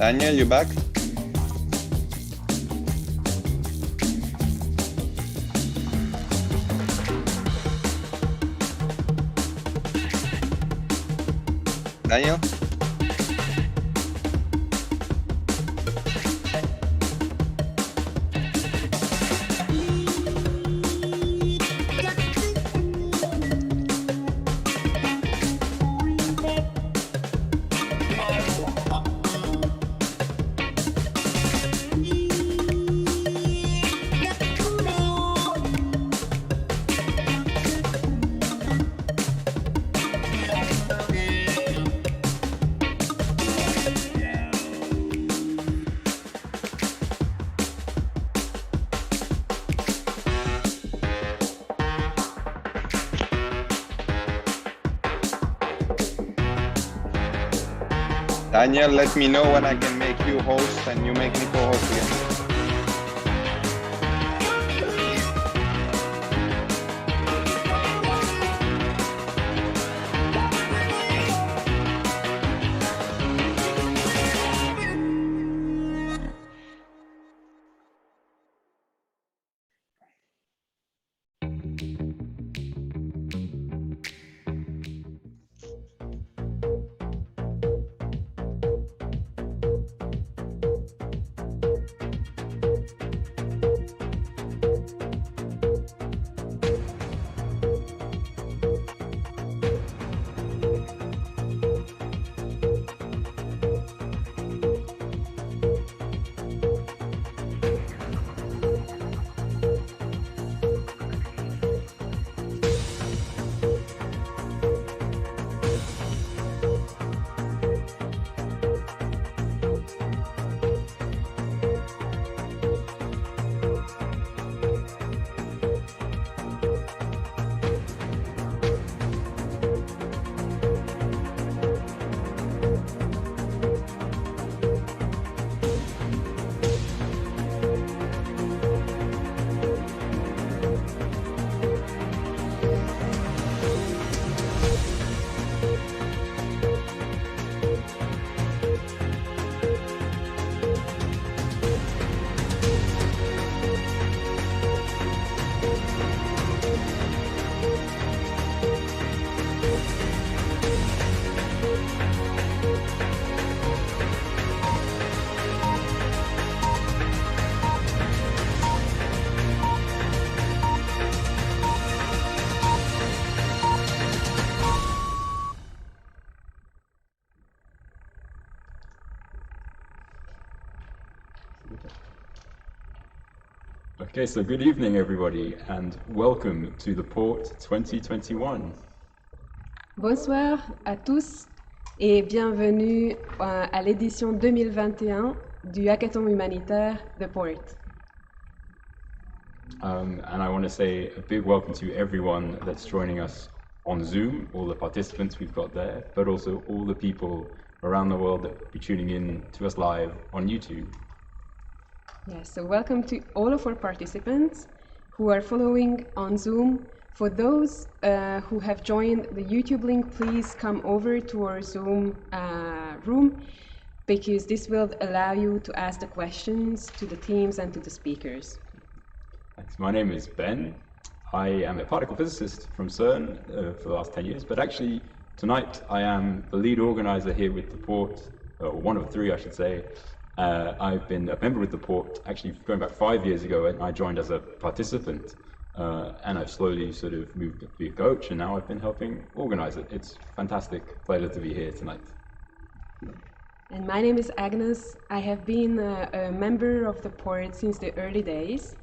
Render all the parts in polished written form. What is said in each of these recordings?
Daniel, you back? Daniel? Daniel, let me know when I can make you host and you make me co-host again. Okay, so good evening everybody and welcome to the Port 2021. Bonsoir à tous et bienvenue à l'édition 2021 du Hackathon humanitaire The Port. And I want to say a big welcome to everyone that's joining us on Zoom, all the participants we've got there, but also all the people around the world that will be tuning in to us live on YouTube. Yes, so welcome to all of our participants who are following on Zoom. For those who have joined the YouTube link, please come over to our Zoom room because this will allow you to ask the questions to the teams and to the speakers. Thanks. My name is Ben. I am a particle physicist from CERN for the last 10 years, but actually tonight I am the lead organizer here with the Port, or one of three I should say. I've been a member with the Port actually going back 5 years ago, and I joined as a participant, and I've slowly sort of moved to be a coach, and now I've been helping organize it. It's a fantastic pleasure to be here tonight. And my name is Agnes. I have been a member of the Port since the early days.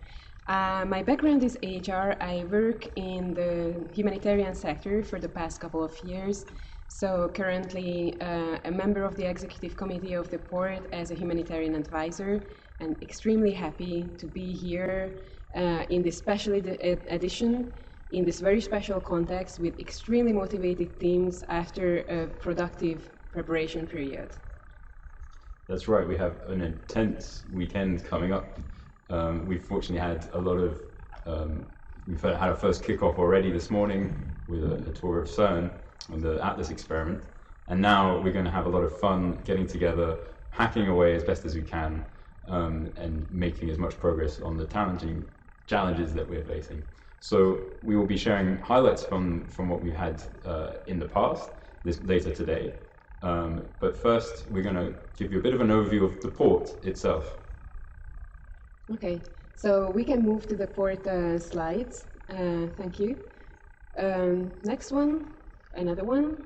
My background is HR. I work in the humanitarian sector for the past couple of years. So currently a member of the executive committee of the Port as a humanitarian advisor, and extremely happy to be here in this special edition, in this very special context with extremely motivated teams after a productive preparation period. That's right, we have an intense weekend coming up. We've fortunately had a lot of, we've had our first kickoff already this morning with a tour of CERN and the Atlas experiment. And now we're going to have a lot of fun getting together, hacking away as best as we can and making as much progress on the challenges that we're facing. So we will be sharing highlights from what we had in the past, later today. But first, we're going to give you a bit of an overview of the port itself. Okay, so we can move to the port slides. Thank you. Next one, another one.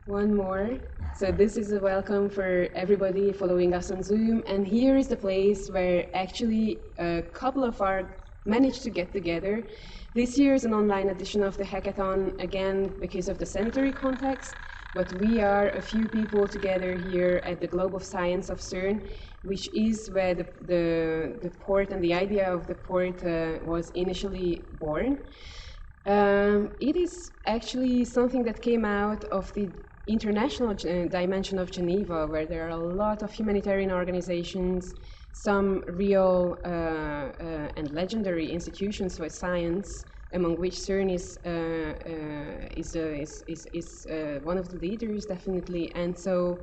One more. So this is a welcome for everybody following us on Zoom. And here is the place where actually a couple of our managed to get together. This year is an online edition of the hackathon, again, because of the sanitary context. But we are a few people together here at the Globe of Science of CERN, which is where the port and the idea of the port was initially born. It is actually something that came out of the international dimension of Geneva, where there are a lot of humanitarian organizations, some real and legendary institutions for science, among which CERN is one of the leaders, definitely. And so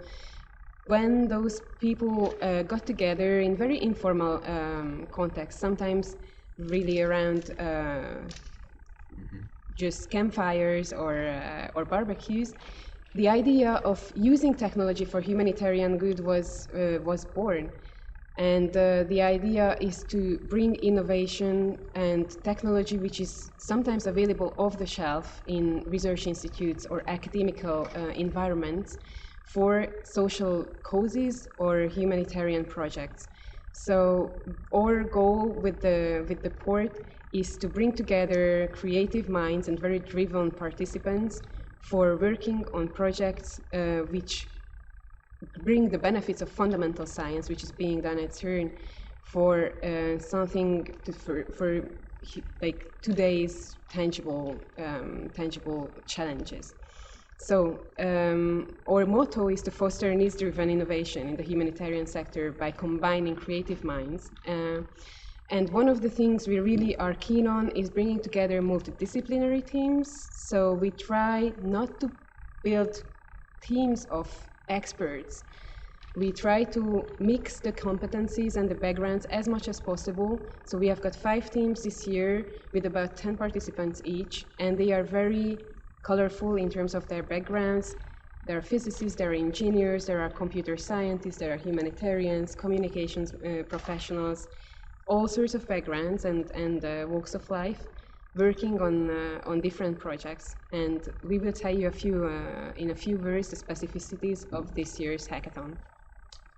when those people got together in very informal context, sometimes really around just campfires or barbecues, the idea of using technology for humanitarian good was born. And the idea is to bring innovation and technology which is sometimes available off the shelf in research institutes or academical environments for social causes or humanitarian projects. So our goal with the port is to bring together creative minds and very driven participants for working on projects which bring the benefits of fundamental science, which is being done at CERN, for something for like today's tangible challenges. So our motto is to foster needs-driven innovation in the humanitarian sector by combining creative minds. And one of the things we really are keen on is bringing together multidisciplinary teams. So we try not to build teams of experts. We try to mix the competencies and the backgrounds as much as possible. So we have got 5 teams this year with about 10 participants each, and they are very colorful in terms of their backgrounds. There are physicists, there are engineers, there are computer scientists, there are humanitarians, communications professionals, all sorts of backgrounds and walks of life, working on different projects. And we will tell you in a few words the specificities of this year's hackathon.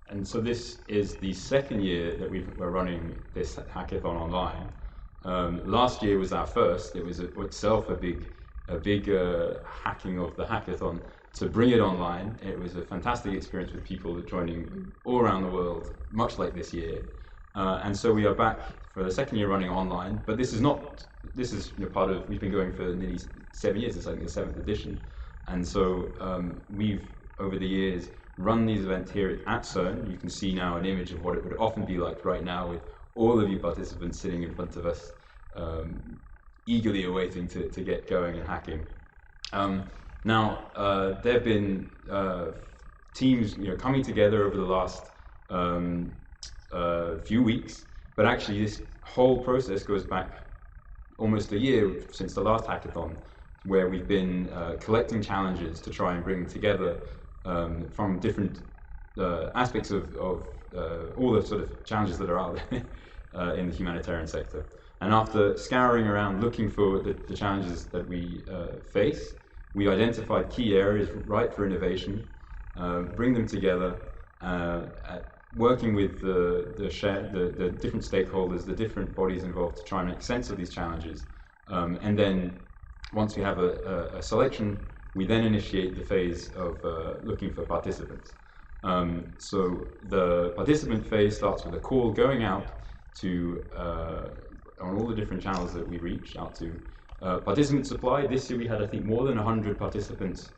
And so this is the second year that we're running this hackathon online. Last year was our first. It was itself a big hacking of the hackathon to bring it online. It was a fantastic experience with people joining all around the world, much like this year. And so we are back for the second year running online, but this is part of, we've been going for nearly 7 years, it's like the 7th edition. And so we've, over the years, run these events here at CERN. You can see now an image of what it would often be like right now with all of you participants sitting in front of us, eagerly awaiting to get going and hacking. Now, there have been teams coming together over the last few weeks, but actually this whole process goes back almost a year since the last hackathon, where we've been collecting challenges to try and bring together from different aspects of all the sort of challenges that are out there in the humanitarian sector. And after scouring around looking for the challenges that we face, we identified key areas ripe for innovation, bring them together, working with the different stakeholders, the different bodies involved to try and make sense of these challenges. And then once we have a selection, we then initiate the phase of looking for participants. So the participant phase starts with a call going out to, on all the different channels that we reach out to. Participant supply, this year we had I think more than 100 participants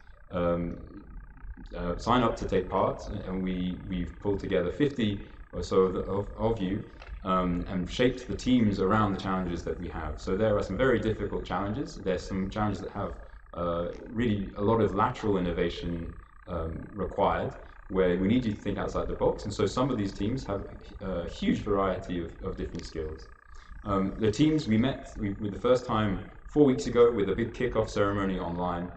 sign up to take part, and we've pulled together 50 or so of you and shaped the teams around the challenges that we have. So there are some very difficult challenges. There's some challenges that have really a lot of lateral innovation required, where we need you to think outside the box. And so some of these teams have a huge variety of different skills. The teams we met with the first time 4 weeks ago with a big kickoff ceremony online.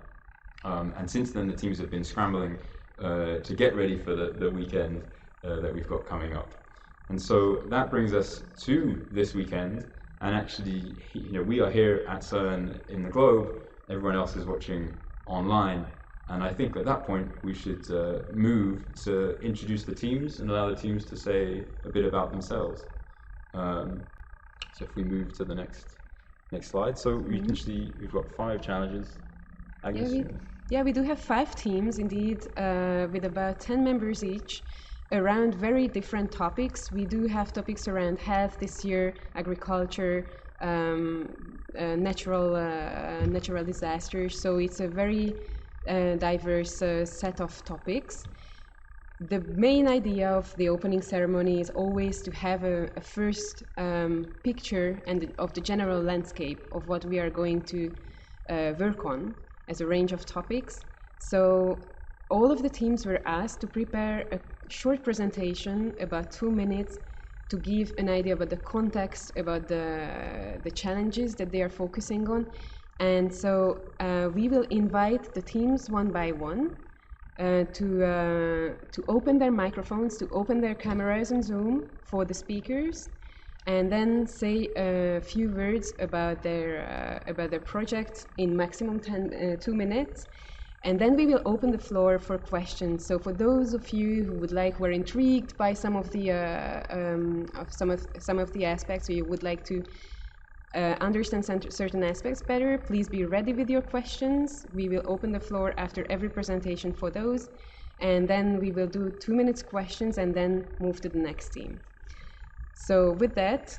And since then, the teams have been scrambling to get ready for the weekend that we've got coming up. And so that brings us to this weekend. And actually, we are here at CERN in the globe. Everyone else is watching online. And I think at that point, we should move to introduce the teams and allow the teams to say a bit about themselves. So if we move to the next slide. So we can see we've got 5 challenges. Agnes? We do have 5 teams indeed, with about 10 members each, around very different topics. We do have topics around health this year, agriculture, natural disasters. So it's a very diverse set of topics. The main idea of the opening ceremony is always to have a first picture of the general landscape of what we are going to work on as a range of topics. So all of the teams were asked to prepare a short presentation, about 2 minutes, to give an idea about the context, about the challenges that they are focusing on. And so we will invite the teams one by one to open their microphones, to open their cameras on Zoom for the speakers, and then say a few words about their project in maximum 2 minutes. And then we will open the floor for questions. So for those of you who were intrigued by some of the aspects, or you would like to understand certain aspects better, please be ready with your questions. We will open the floor after every presentation for those, and then we will do 2 minutes questions and then move to the next team. So with that,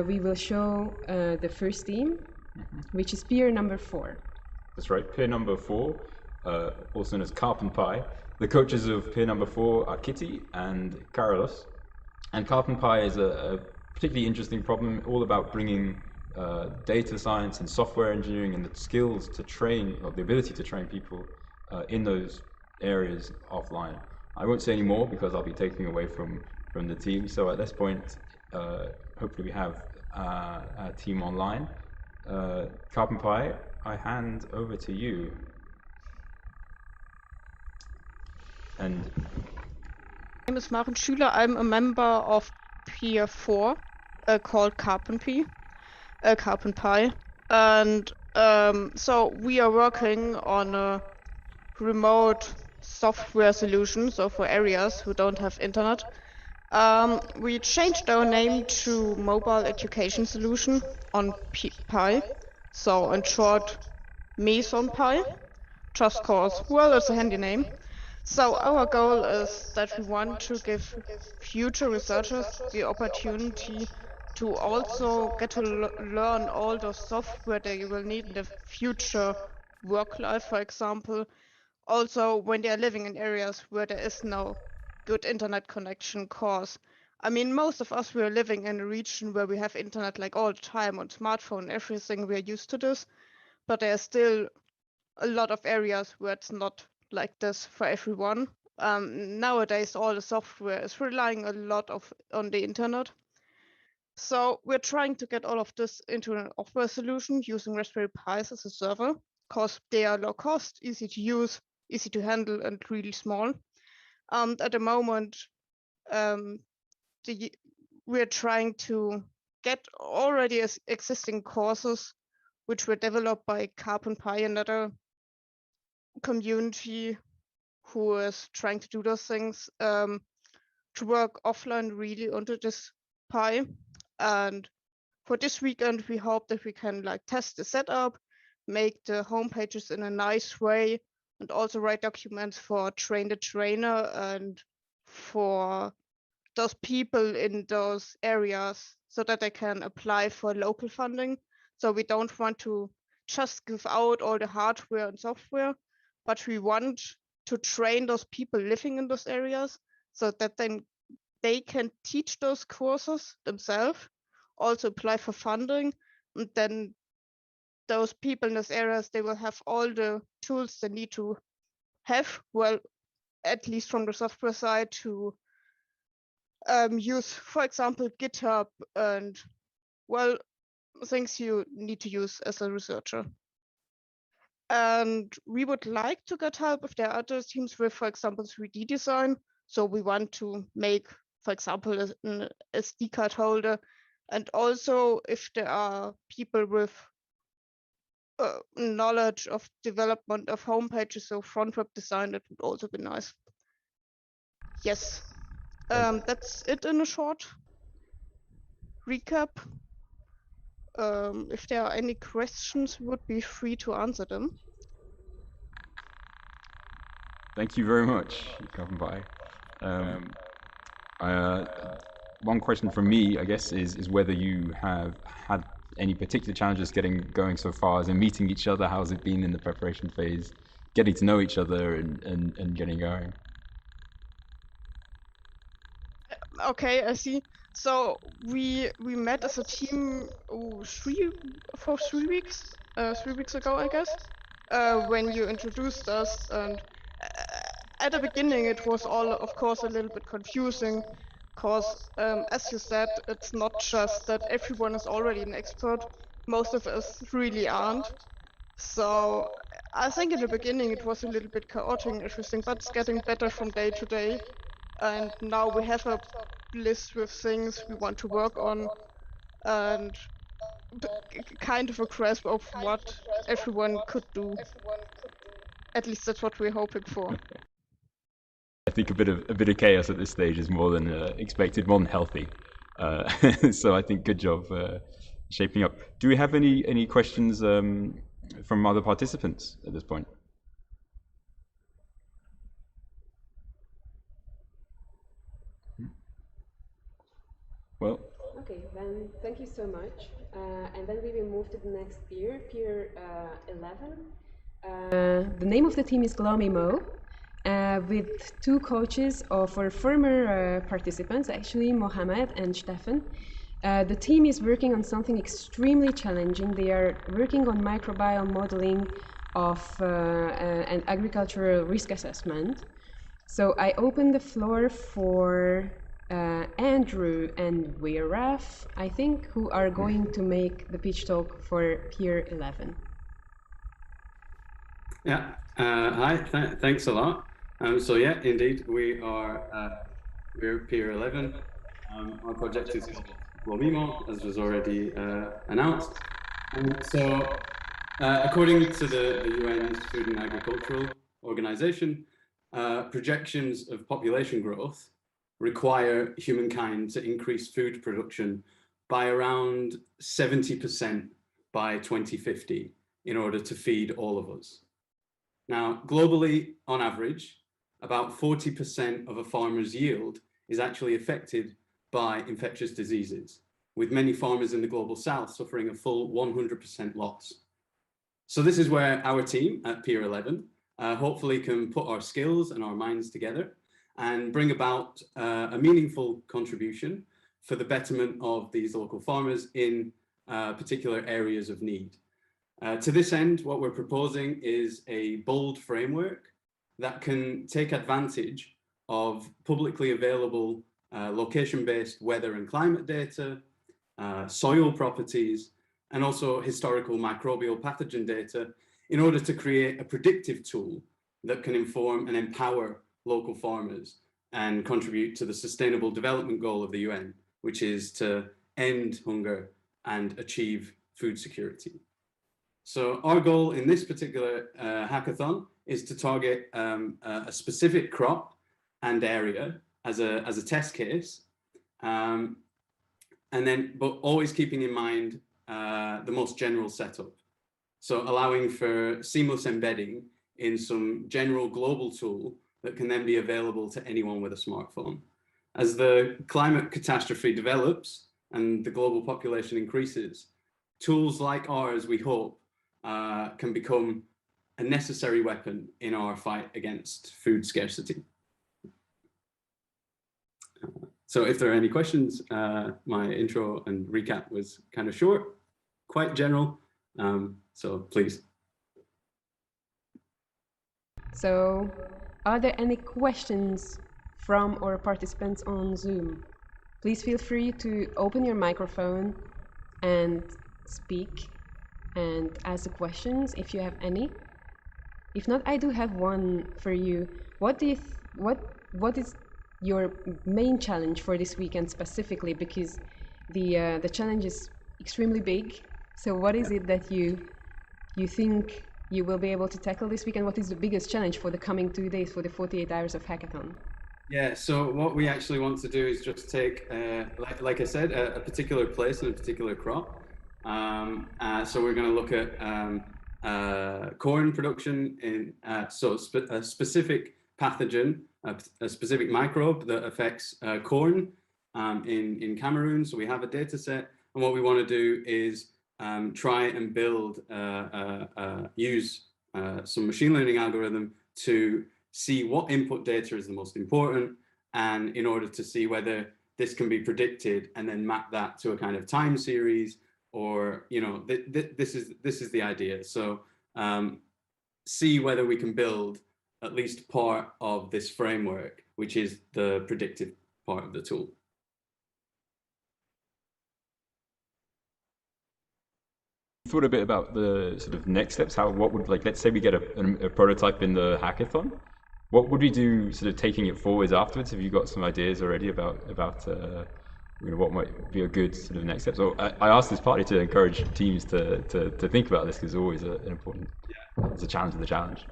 we will show the first team, which is peer number 4. That's right, peer number 4, also known as Carp and Pie. The coaches of peer number 4 are Kitty and Carlos. And Carp and Pie is a particularly interesting problem, all about bringing data science and software engineering and the skills to train, or the ability to train people in those areas offline. I won't say any more because I'll be taking away from the team. So at this point, hopefully we have a team online. Carp and Pie, I hand over to you. And My name is Maren Schüler. I'm a member of Peer 4 called Carp and Pie. And so we are working on a remote software solution, so for areas who don't have internet. We changed our name to Mobile Education Solution on Pi. So in short, Meson Pi, just cause, well, it's a handy name. So our goal is that we want to give future researchers the opportunity to also get to learn all the software they will need in the future work life, for example. Also, when they are living in areas where there is no good internet connection, cause I mean, most of us, we are living in a region where we have internet like all the time on smartphone, everything, we are used to this, but there are still a lot of areas where it's not like this for everyone. Nowadays, all the software is relying a lot on the internet. So we're trying to get all of this into an software solution using Raspberry Pis as a server, because they are low cost, easy to use, easy to handle, and really small. At the moment, we're trying to get already existing courses which were developed by Carp and Pie, another community who is trying to do those things, to work offline really onto this Pi. And for this weekend, we hope that we can like test the setup, make the home pages in a nice way, and also write documents for train the trainer and for those people in those areas so that they can apply for local funding. So we don't want to just give out all the hardware and software, but we want to train those people living in those areas so that then they can teach those courses themselves, also apply for funding, and then those people in those areas, they will have all the tools they need to have, well, at least from the software side, to use, for example, GitHub and, well, things you need to use as a researcher. And we would like to get help if there are other teams with, for example, 3D design. So we want to make, for example, an SD card holder. And also if there are people with knowledge of development of homepages, so front web design, that would also be nice. Yes, that's it in a short recap. If there are any questions, we would be free to answer them. Thank you very much, Kapenpai. One question from me, I guess, is whether you have had any particular challenges going so far as in meeting each other. How's it been in the preparation phase, getting to know each other and getting going? Okay, I see. So we met as a team 3 weeks ago, I guess, when you introduced us. And at the beginning, it was all, of course, a little bit confusing, because as you said, it's not just that everyone is already an expert. Most of us really aren't. So I think in the beginning it was a little bit chaotic and everything, but it's getting better from day to day. And now we have a list with things we want to work on, and kind of a grasp of what everyone could do. At least that's what we're hoping for. I think a bit of chaos at this stage is more than expected, more than healthy. So I think good job shaping up. Do we have any questions from other participants at this point? Well. Okay, then thank you so much. And then we will move to the next peer 11. The name of the team is Glomimo, with two coaches of our former participants, actually, Mohammed and Stefan. The team is working on something extremely challenging. They are working on microbiome modeling of an agricultural risk assessment. So I open the floor for Andrew and Weiraf, I think, who are going to make the pitch talk for Peer 11. Yeah, hi, thanks a lot. So yeah, indeed, we're Peer 11. Our project is called Glomimo, as was already announced. So according to the UN's Food and Agricultural Organization, projections of population growth require humankind to increase food production by around 70% by 2050 in order to feed all of us. Now, globally, on average, about 40% of a farmer's yield is actually affected by infectious diseases, with many farmers in the global south suffering a full 100% loss. So this is where our team at Peer 11 hopefully can put our skills and our minds together and bring about a meaningful contribution for the betterment of these local farmers in particular areas of need. To this end, what we're proposing is a bold framework that can take advantage of publicly available location-based weather and climate data, soil properties, and also historical microbial pathogen data in order to create a predictive tool that can inform and empower local farmers and contribute to the Sustainable Development Goal of the UN, which is to end hunger and achieve food security. So our goal in this particular hackathon is to target a specific crop and area as a test case, and then but always keeping in mind the most general setup. So allowing for seamless embedding in some general global tool that can then be available to anyone with a smartphone. As the climate catastrophe develops and the global population increases, tools like ours, we hope, can become a necessary weapon in our fight against food scarcity. So if there are any questions, my intro and recap was kind of short, quite general, so please. So Are there any questions from our participants on Zoom? Please feel free to open your microphone and speak and ask the questions if you have any. If not, I do have one for you. What is your main challenge for this weekend specifically? Because the challenge is extremely big. So what is it that you think you will be able to tackle this weekend? What is the biggest challenge for the coming 2 days for the 48 hours of hackathon? Yeah, so what we actually want to do is just take, like I said, a particular place and a particular crop. So we're going to look at corn production in a specific pathogen, a specific microbe that affects corn in Cameroon. So we have a data set, and what we want to do is try and build, use some machine learning algorithm to see what input data is the most important, and in order to see whether this can be predicted and then map that to a kind of time series, or, you know, this is the idea. So see whether we can build at least part of this framework, which is the predictive part of the tool. Thought a bit about the sort of next steps. What would, like, let's say we get a prototype in the hackathon. What would we do, sort of taking it forwards afterwards? Have you got some ideas already about you know, what might be a good sort of next step? So I asked this partly to encourage teams to think about this, because it's always an important. Yeah. It's a challenge of the challenge.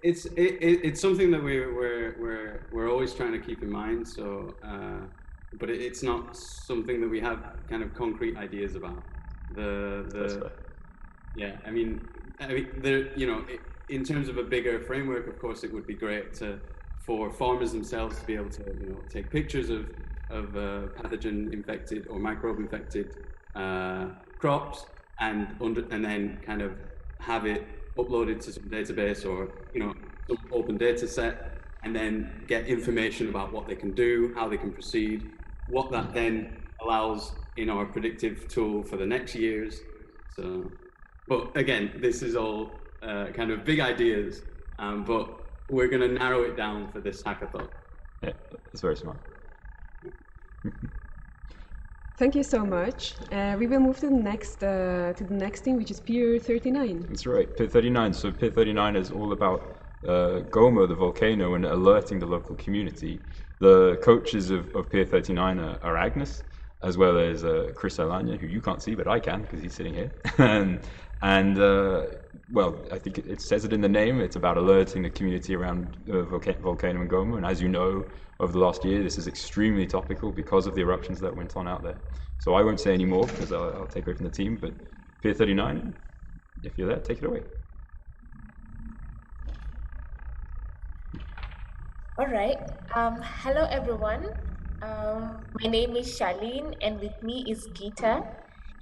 It's something that we're always trying to keep in mind. So, but it's not something that we have kind of concrete ideas about. Yeah, I mean, there, you know, in terms of a bigger framework, of course, it would be great for farmers themselves to be able to, you know, take pictures of pathogen infected or microbe infected crops and then kind of have it uploaded to some database or, you know, some open data set, and then get information about what they can do, how they can proceed, what that then allows in our predictive tool for the next years. So, but again, this is all kind of big ideas, but we're going to narrow it down for this hackathon. Yeah, that's very smart. Thank you so much. We will move to the next thing, which is Pier 39. That's right, Pier 39. So Pier 39 is all about Goma, the volcano, and alerting the local community. The coaches of Pier 39 are Agnes, as well as Chris Alanya, who you can't see, but I can, because he's sitting here. Well, I think it says it in the name. It's about alerting the community around volcano and Goma. And as you know, over the last year, this is extremely topical because of the eruptions that went on out there. So I won't say any more, because I'll take away from the team. But Pier 39, if you're there, take it away. All right. Hello, everyone. My name is Charlene, and with me is Gita,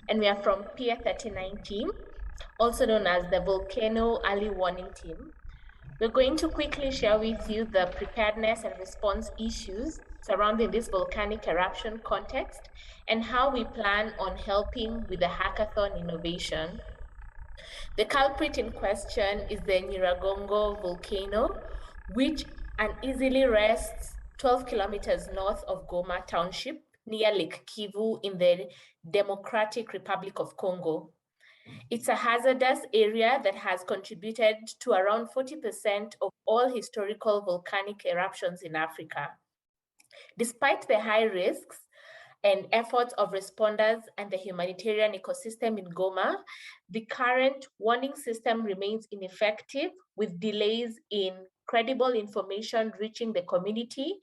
and we are from Pier 39 team, also known as the Volcano Early Warning Team. We're going to quickly share with you the preparedness and response issues surrounding this volcanic eruption context and how we plan on helping with the hackathon innovation. The culprit in question is the Nyiragongo volcano, which uneasily rests 12 kilometers north of Goma Township, near Lake Kivu in the Democratic Republic of Congo. It's a hazardous area that has contributed to around 40% of all historical volcanic eruptions in Africa. Despite the high risks and efforts of responders and the humanitarian ecosystem in Goma, the current warning system remains ineffective, with delays in credible information reaching the community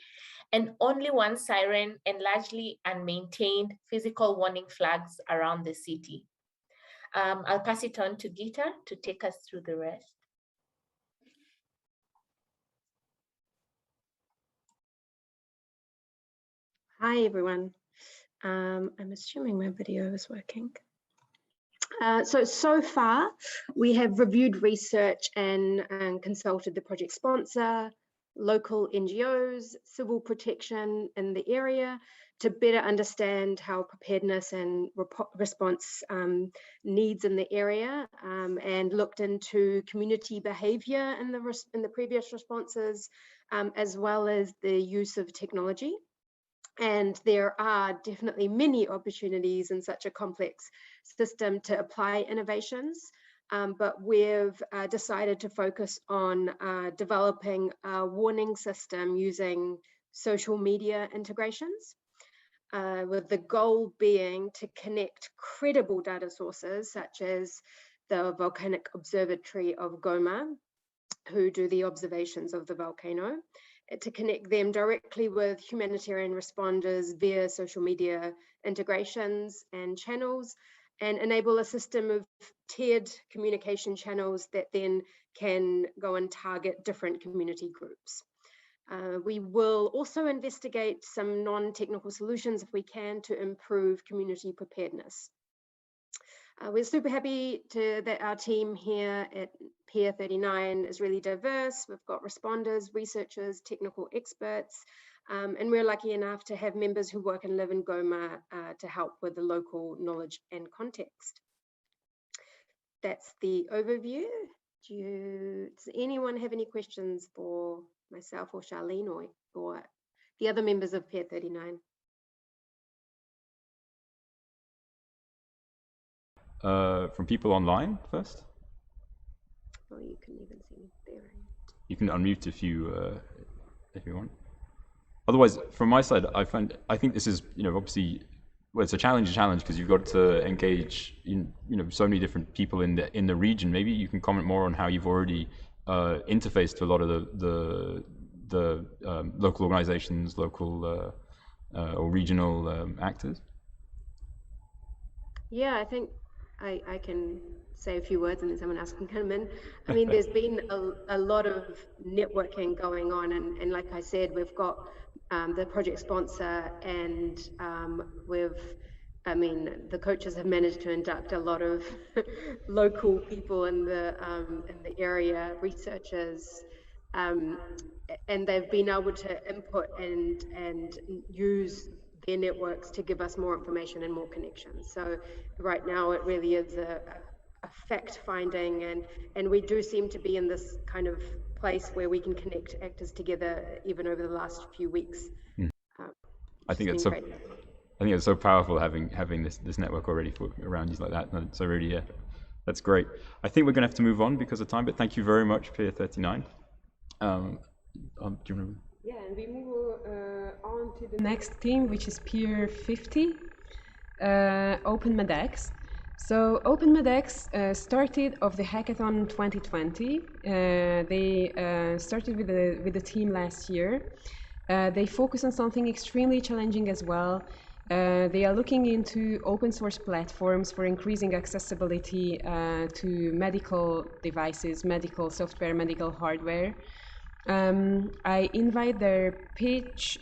and only one siren and largely unmaintained physical warning flags around the city. I'll pass it on to Gita to take us through the rest. Hi, everyone. I'm assuming my video is working. So far, we have reviewed research and consulted the project sponsor. local NGOs, civil protection in the area to better understand how preparedness and response needs in the area, and looked into community behavior in the previous responses, as well as the use of technology. And there are definitely many opportunities in such a complex system to apply innovations. But we've decided to focus on developing a warning system using social media integrations, with the goal being to connect credible data sources such as the Volcanic Observatory of Goma, who do the observations of the volcano, to connect them directly with humanitarian responders via social media integrations and channels, and enable a system of tiered communication channels that then can go and target different community groups. We will also investigate some non-technical solutions if we can to improve community preparedness. We're super happy that our team here at Pier 39 is really diverse. We've got responders, researchers, technical experts, and we're lucky enough to have members who work and live in Goma to help with the local knowledge and context. That's the overview. Does anyone have any questions for myself or Charlene or the other members of Pier 39? From people online first? Oh, you can even see me there. You can unmute if you want. Otherwise, from my side, I think this is, obviously, well, it's a challenge because you've got to engage in, so many different people in the region. Maybe you can comment more on how you've already interfaced to a lot of the local organizations, local or regional actors. Yeah, I think I can say a few words and then someone else can come in. I mean, there's been a lot of networking going on, and like I said, we've got the project sponsor, and the coaches have managed to induct a lot of local people in the area, researchers, and they've been able to input and use their networks to give us more information and more connections. So right now it really is a fact finding, and we do seem to be in this kind of place where we can connect actors together even over the last few weeks. I think it's so powerful having this network already around you like that. So really, yeah, that's great. I think we're going to have to move on because of time, but thank you very much, Pier 39. Do you want to... Yeah, and we move on to the next team, which is Pier 50, OpenMedX. So OpenMedX started of the Hackathon 2020. They started with the team last year. They focus on something extremely challenging as well. They are looking into open source platforms for increasing accessibility to medical devices, medical software, medical hardware. I invite their pitch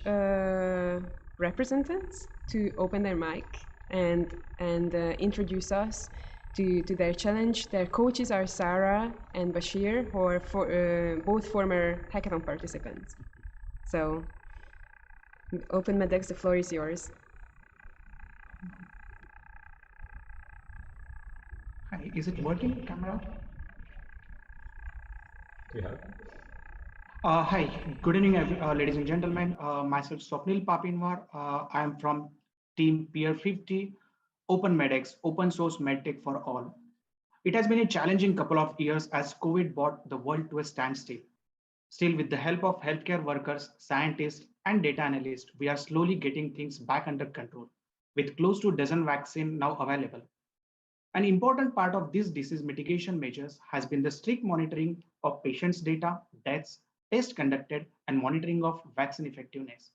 representatives to open their mic and introduce us to their challenge. Their coaches are Sarah and Bashir, who are both former hackathon participants. So, OpenMedX, the floor is yours. Hi, is it working, camera? Yeah. Hi, good evening, ladies and gentlemen. Myself, Swapnil Papinwar. I am from Team Pier 50, OpenMedX, Open Source MedTech for All. It has been a challenging couple of years as COVID brought the world to a standstill. Still, with the help of healthcare workers, scientists, and data analysts, we are slowly getting things back under control, with close to a dozen vaccines now available. An important part of these disease mitigation measures has been the strict monitoring of patients' data, deaths, tests conducted, and monitoring of vaccine effectiveness.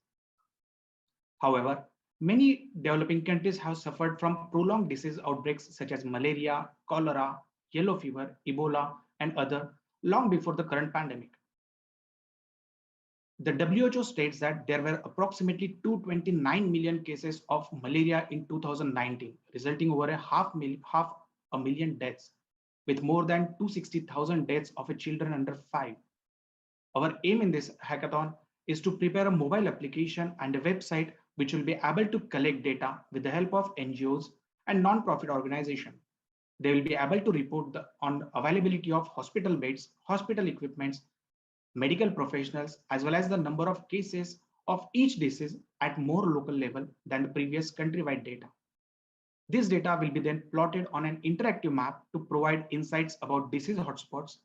However, many developing countries have suffered from prolonged disease outbreaks such as malaria, cholera, yellow fever, Ebola, and other long before the current pandemic. The WHO states that there were approximately 229 million cases of malaria in 2019, resulting over half a million deaths, with more than 260,000 deaths of children under 5. Our aim in this hackathon is to prepare a mobile application and a website which will be able to collect data with the help of NGOs and non-profit organizations. They will be able to report on availability of hospital beds, hospital equipments, medical professionals, as well as the number of cases of each disease at more local level than the previous countrywide data. This data will be then plotted on an interactive map to provide insights about disease hotspots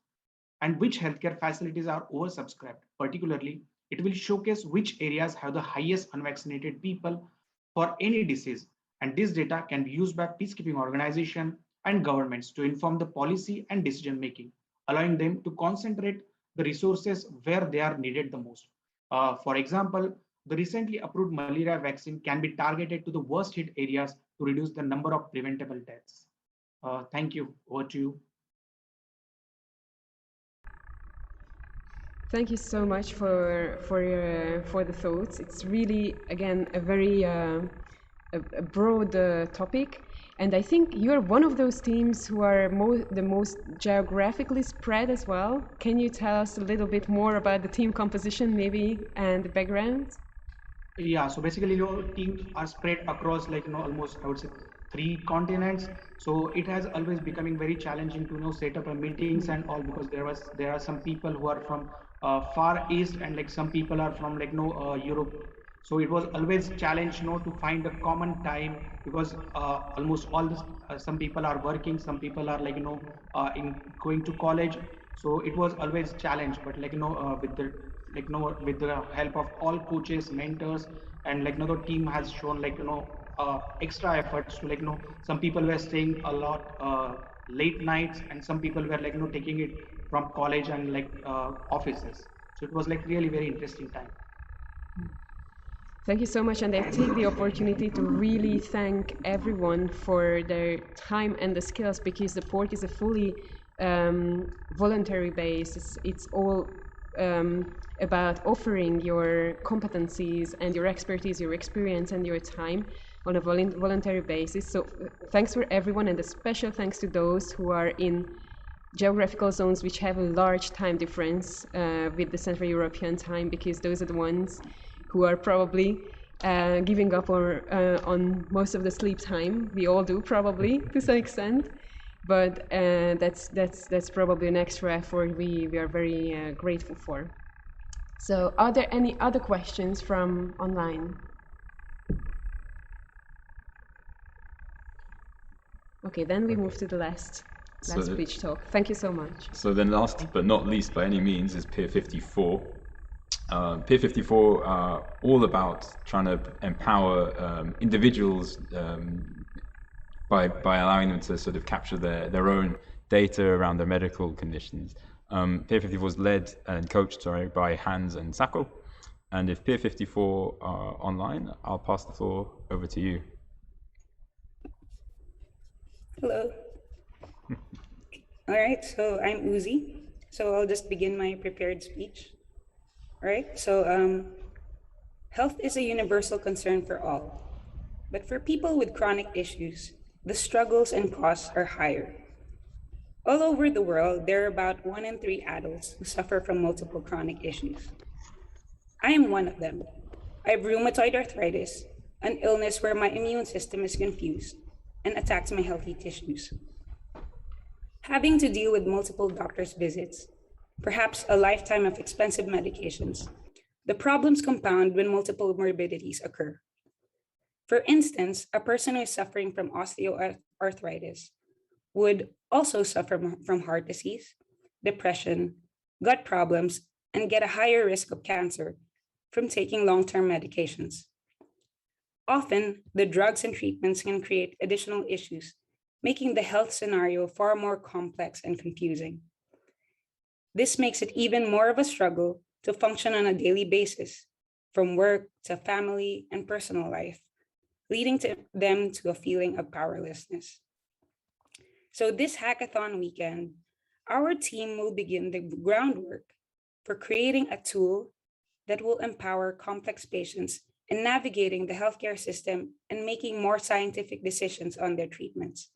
and which healthcare facilities are oversubscribed. Particularly, it will showcase which areas have the highest unvaccinated people for any disease. And this data can be used by peacekeeping organizations and governments to inform the policy and decision making, allowing them to concentrate the resources where they are needed the most. For example, the recently approved malaria vaccine can be targeted to the worst hit areas to reduce the number of preventable deaths. Thank you. Over to you. Thank you so much for the thoughts. It's really, again, a very a broad topic, and I think you're one of those teams who are the most geographically spread as well. Can you tell us a little bit more about the team composition, maybe, and the background? Yeah, so basically your teams are spread across almost, I would say, 3 continents. So it has always becoming very challenging to set up a meetings and all, because there are some people who are from far east, and some people are from Europe. So it was always challenge to find a common time, because almost all this some people are working, some people are in going to college. So it was always challenge, but with the help of all coaches, mentors, and the team has shown extra efforts to some people were staying a lot late nights, and some people were taking it from college and offices. So it was really very interesting time. Thank you so much, and I take the opportunity to really thank everyone for their time and the skills, because the port is a fully voluntary base. It's all about offering your competencies and your expertise, your experience, and your time on a voluntary basis. So thanks for everyone, and a special thanks to those who are in geographical zones which have a large time difference with the Central European time, because those are the ones who are probably giving up on most of the sleep time. We all do, probably, to some extent. But that's probably an extra effort we are very grateful for. So are there any other questions from online? Okay, then we move to the last speech talk. Thank you so much. So then last but not least by any means is Pier 54. Pier 54 are all about trying to empower individuals by allowing them to sort of capture their own data around their medical conditions. Pier 54 was led and coached, by Hans and Sako. And if Pier 54 are online, I'll pass the floor over to you. Hello. All right, so I'm Uzi. So I'll just begin my prepared speech. All right, so health is a universal concern for all. But for people with chronic issues, the struggles and costs are higher. All over the world, there are about 1 in 3 adults who suffer from multiple chronic issues. I am one of them. I have rheumatoid arthritis, an illness where my immune system is confused and attacks my healthy tissues. Having to deal with multiple doctor's visits, perhaps a lifetime of expensive medications, the problems compound when multiple morbidities occur. For instance, a person who is suffering from osteoarthritis would also suffer from heart disease, depression, gut problems, and get a higher risk of cancer from taking long-term medications. Often, the drugs and treatments can create additional issues, making the health scenario far more complex and confusing. This makes it even more of a struggle to function on a daily basis, from work to family and personal life, leading them to a feeling of powerlessness. So this hackathon weekend, our team will begin the groundwork for creating a tool that will empower complex patients in navigating the healthcare system and making more scientific decisions on their treatments.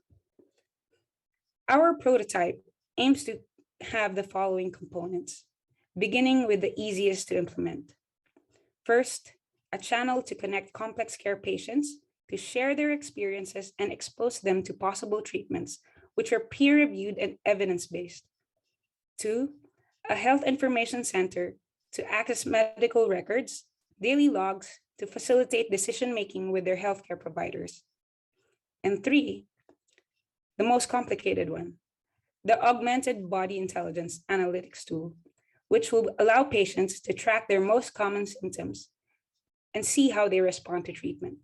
Our prototype aims to have the following components: beginning with the easiest to implement. First, a channel to connect complex care patients to share their experiences and expose them to possible treatments, which are peer-reviewed and evidence-based. Two, a health information center to access medical records, daily logs to facilitate decision-making with their healthcare providers. And three, the most complicated one, the augmented body intelligence analytics tool, which will allow patients to track their most common symptoms and see how they respond to treatment.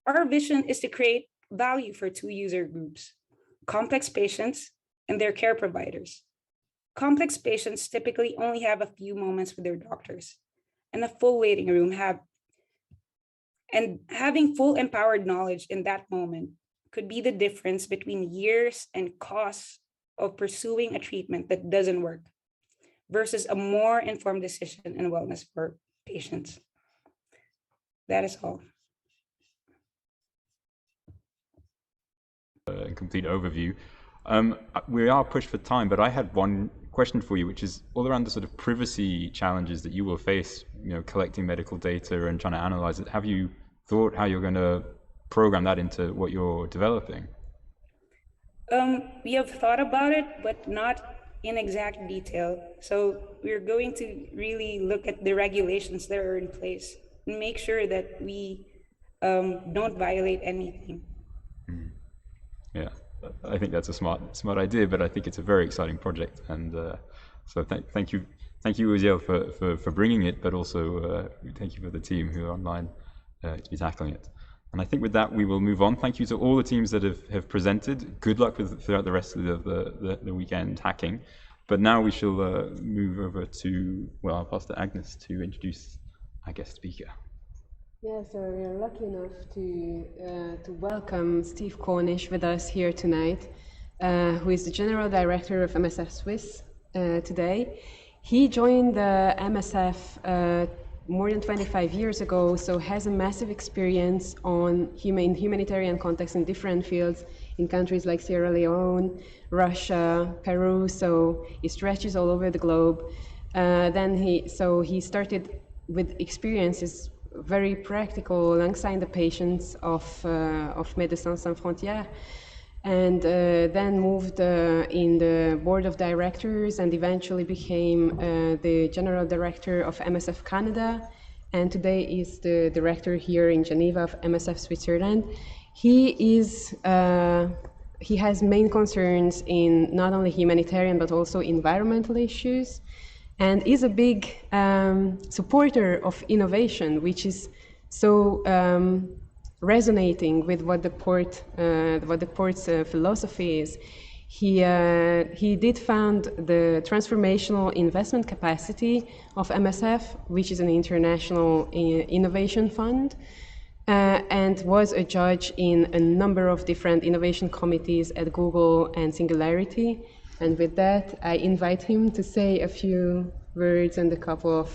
Our vision is to create value for two user groups, complex patients and their care providers. Complex patients typically only have a few moments with their doctors and a full waiting room and having full empowered knowledge in that moment could be the difference between years and costs of pursuing a treatment that doesn't work versus a more informed decision and wellness for patients. That is all. A complete overview. We are pushed for time, but I had one question for you, which is all around the sort of privacy challenges that you will face, collecting medical data and trying to analyze it. Have you thought how you're going to program that into what you're developing? We have thought about it, but not in exact detail. So we're going to really look at the regulations that are in place and make sure that we don't violate anything. Yeah, I think that's a smart idea, but I think it's a very exciting project, and so thank you, Uziel, for bringing it, but also thank you for the team who are online to be tackling it. And I think with that we will move on. Thank you to all the teams that have presented. Good luck throughout the rest of the weekend hacking. But now we shall move over to, I'll pass to Agnes to introduce our guest speaker. Yeah, so we are lucky enough to welcome Steve Cornish with us here tonight, who is the General Director of MSF Swiss today. He joined the MSF more than 25 years ago, so has a massive experience on humanitarian context in different fields in countries like Sierra Leone, Russia, Peru, so he stretches all over the globe. He started with experiences very practical alongside the patients of Médecins Sans Frontières, and then moved in the board of directors and eventually became the general director of MSF Canada, and today is the director here in Geneva of MSF Switzerland. He has main concerns in not only humanitarian but also environmental issues, and is a big supporter of innovation, which is so resonating with what the port's philosophy is. He did found the Transformational Investment Capacity of MSF, which is an international innovation fund, and was a judge in a number of different innovation committees at Google and Singularity. And with that, I invite him to say a few words and a couple of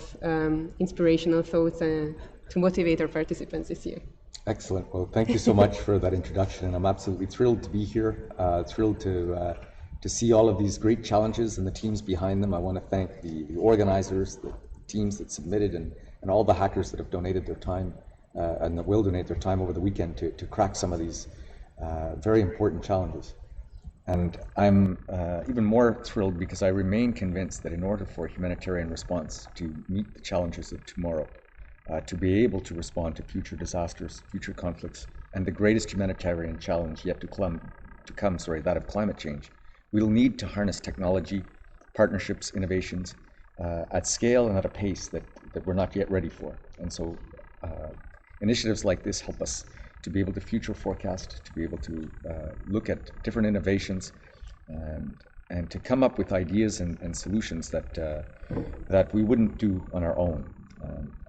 inspirational thoughts to motivate our participants this year. Excellent. Well, thank you so much for that introduction, and I'm absolutely thrilled to be here. Thrilled to see all of these great challenges and the teams behind them. I want to thank the organizers, the teams that submitted, and all the hackers that have donated their time and that will donate their time over the weekend to crack some of these very important challenges. And I'm even more thrilled because I remain convinced that in order for a humanitarian response to meet the challenges of tomorrow, to be able to respond to future disasters, future conflicts, and the greatest humanitarian challenge yet to come, that of climate change, we'll need to harness technology, partnerships, innovations at scale and at a pace that we're not yet ready for. And so initiatives like this help us to be able to future forecast, to be able to look at different innovations, and to come up with ideas and solutions that we wouldn't do on our own.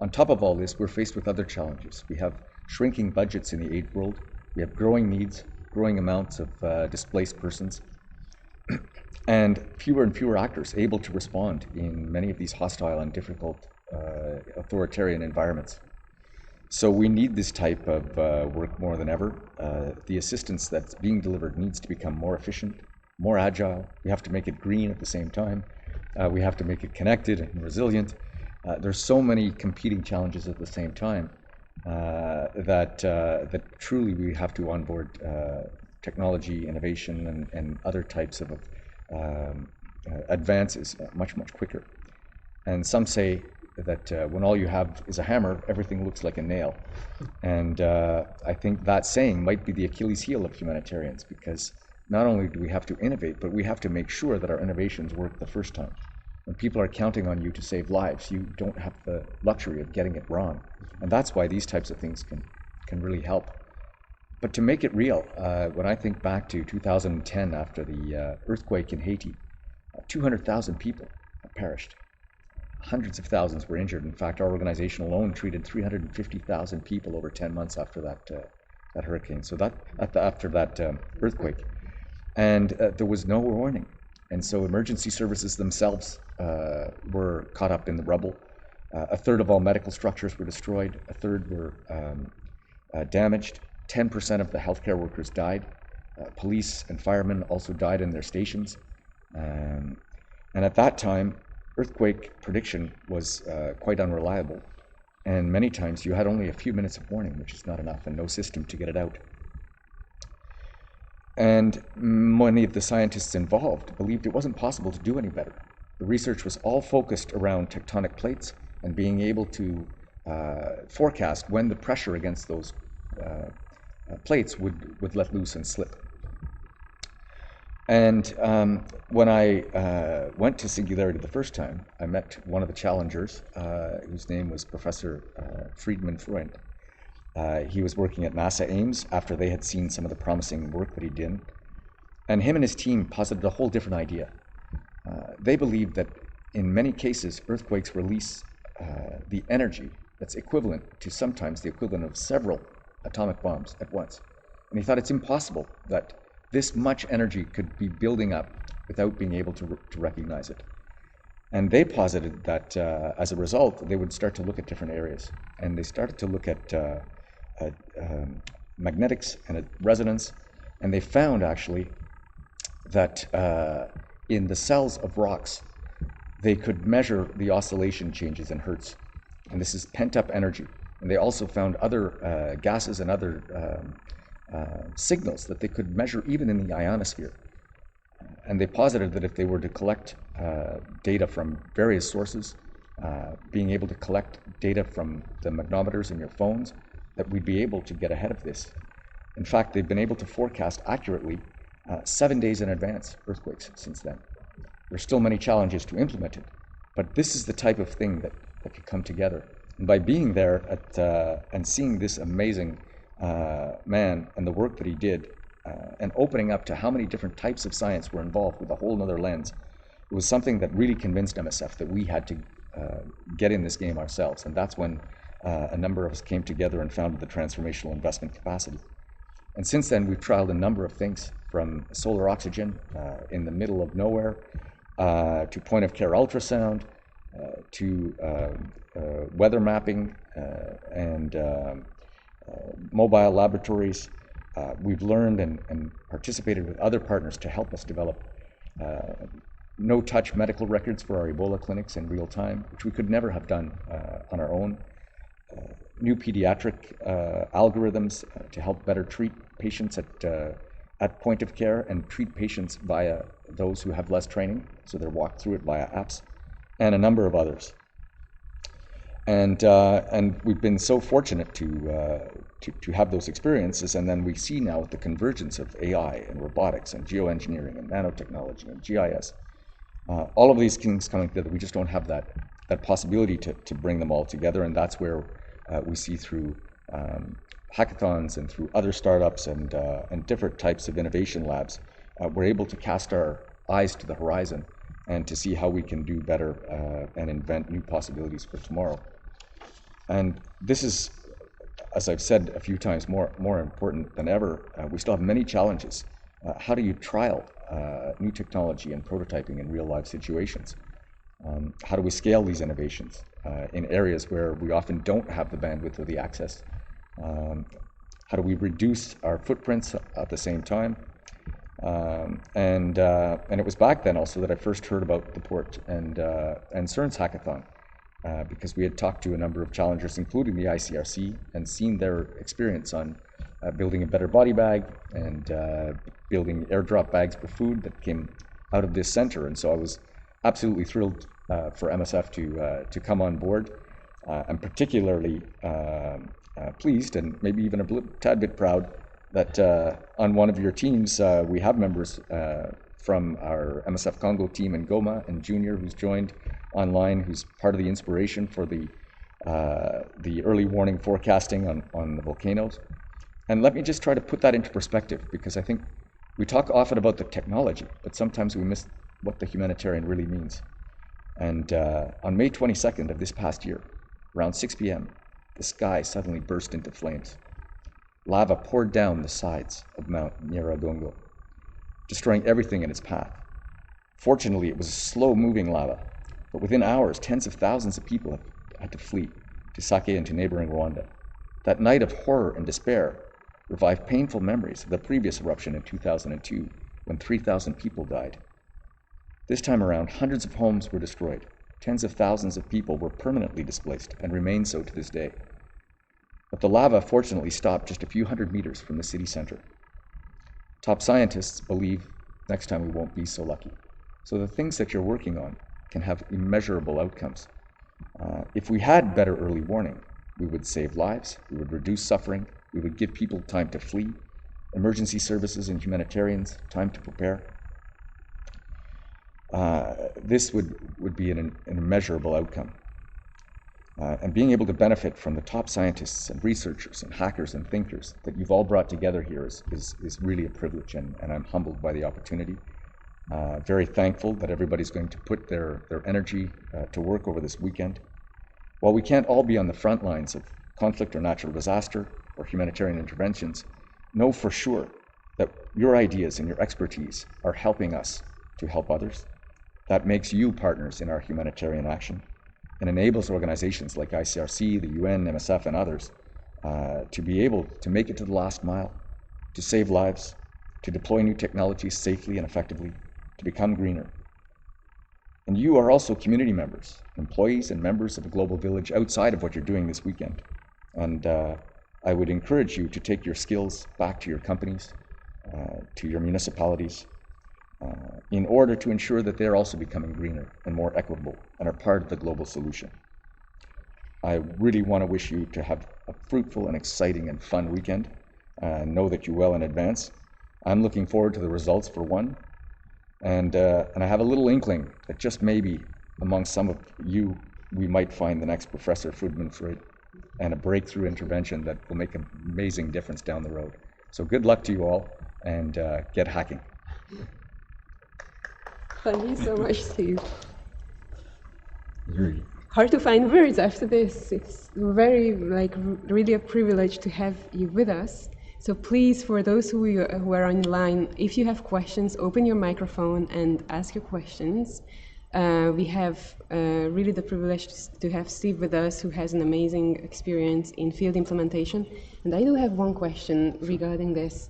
On top of all this, we're faced with other challenges. We have shrinking budgets in the aid world. We have growing needs, growing amounts of displaced persons, and fewer actors able to respond in many of these hostile and difficult authoritarian environments. So we need this type of work more than ever. The assistance that's being delivered needs to become more efficient, more agile. We have to make it green at the same time. We have to make it connected and resilient. There's so many competing challenges at the same time that truly we have to onboard technology, innovation, and other types of advances much quicker. And some say that when all you have is a hammer, everything looks like a nail. And I think that saying might be the Achilles heel of humanitarians, because not only do we have to innovate, but we have to make sure that our innovations work the first time. When people are counting on you to save lives, you don't have the luxury of getting it wrong. And that's why these types of things can really help. But to make it real, when I think back to 2010 after the earthquake in Haiti, 200,000 people perished. Hundreds of thousands were injured. In fact, our organization alone treated 350,000 people over 10 months after that hurricane. So after that earthquake, and there was no warning, and so emergency services themselves were caught up in the rubble. A third of all medical structures were destroyed. A third were damaged. 10% of the healthcare workers died. Police and firemen also died in their stations. And at that time, earthquake prediction was quite unreliable. And many times you had only a few minutes of warning, which is not enough, and no system to get it out. And many of the scientists involved believed it wasn't possible to do any better. The research was all focused around tectonic plates and being able to forecast when the pressure against those plates would let loose and slip. And when I went to Singularity the first time, I met one of the challengers, whose name was Professor Friedman Freund. He was working at NASA Ames after they had seen some of the promising work that he did. And him and his team posited a whole different idea. They believed that in many cases, earthquakes release the energy that's equivalent to sometimes the equivalent of several atomic bombs at once. And he thought it's impossible that this much energy could be building up without being able to recognize it. And they posited that as a result, they would start to look at different areas. And they started to look at magnetics and at resonance. And they found actually that in the cells of rocks, they could measure the oscillation changes in hertz. And this is pent up energy. And they also found other gases and other signals that they could measure even in the ionosphere. And they posited that if they were to collect data from various sources, being able to collect data from the magnetometers in your phones, that we'd be able to get ahead of this. In fact, they've been able to forecast accurately 7 days in advance earthquakes since then. There's still many challenges to implement it, but this is the type of thing that could come together. And by being there and seeing this amazing man and the work that he did, and opening up to how many different types of science were involved with a whole other lens, it was something that really convinced MSF that we had to get in this game ourselves. And that's when a number of us came together and founded the Transformational Investment Capacity. And since then, we've trialed a number of things, from solar oxygen in the middle of nowhere, to point-of-care ultrasound, to weather mapping and mobile laboratories. We've learned and participated with other partners to help us develop no-touch medical records for our Ebola clinics in real time, which we could never have done on our own. New pediatric algorithms to help better treat patients at point of care and treat patients via those who have less training, so they're walked through it via apps, and a number of others. And we've been so fortunate to have those experiences, and then we see now the convergence of AI and robotics and geoengineering and nanotechnology and GIS. All of these things coming together, we just don't have that possibility to bring them all together, and that's where we see through hackathons and through other startups and different types of innovation labs, we're able to cast our eyes to the horizon and to see how we can do better and invent new possibilities for tomorrow. And this is, as I've said a few times, more important than ever. We still have many challenges. How do you trial new technology and prototyping in real life situations? How do we scale these innovations in areas where we often don't have the bandwidth or the access? How do we reduce our footprints at the same time? And it was back then also that I first heard about the port and CERN's hackathon, because we had talked to a number of challengers, including the ICRC, and seen their experience on building a better body bag and building airdrop bags for food that came out of this center. And so I was absolutely thrilled for MSF to come on board. I'm particularly pleased and maybe even a tad bit proud that on one of your teams we have members from our MSF Congo team in Goma, and Junior, who's joined online, who's part of the inspiration for the early warning forecasting on the volcanoes. And let me just try to put that into perspective, because I think we talk often about the technology, but sometimes we miss what the humanitarian really means. And on May 22nd of this past year, around 6 p.m., the sky suddenly burst into flames. Lava poured down the sides of Mount Nyiragongo, destroying everything in its path. Fortunately, it was slow-moving lava, but within hours, tens of thousands of people had to flee to Sake and to neighboring Rwanda. That night of horror and despair revived painful memories of the previous eruption in 2002, when 3,000 people died. This time around, hundreds of homes were destroyed. Tens of thousands of people were permanently displaced and remain so to this day. But the lava fortunately stopped just a few hundred meters from the city center. Top scientists believe next time we won't be so lucky. So the things that you're working on can have immeasurable outcomes. If we had better early warning, we would save lives, we would reduce suffering, we would give people time to flee, emergency services and humanitarians time to prepare. This would be an immeasurable outcome. And being able to benefit from the top scientists and researchers and hackers and thinkers that you've all brought together here is really a privilege, and I'm humbled by the opportunity. Very thankful that everybody's going to put their energy to work over this weekend. While we can't all be on the front lines of conflict or natural disaster or humanitarian interventions, know for sure that your ideas and your expertise are helping us to help others. That makes you partners in our humanitarian action and enables organizations like ICRC, the UN, MSF, and others to be able to make it to the last mile, to save lives, to deploy new technologies safely and effectively, to become greener. And you are also community members, employees and members of a global village outside of what you're doing this weekend. And I would encourage you to take your skills back to your companies, to your municipalities, in order to ensure that they're also becoming greener and more equitable and are part of the global solution. I really want to wish you to have a fruitful and exciting and fun weekend. Know that you well in advance. I'm looking forward to the results for one. And I have a little inkling that just maybe among some of you, we might find the next Professor Friedman-Freud and a breakthrough intervention that will make an amazing difference down the road. So good luck to you all, and get hacking. Thank you so much, Steve. Hard to find words after this. It's really a privilege to have you with us. So please, for those who are online, if you have questions, open your microphone and ask your questions. We have really the privilege to have Steve with us, who has an amazing experience in field implementation. And I do have one question regarding this.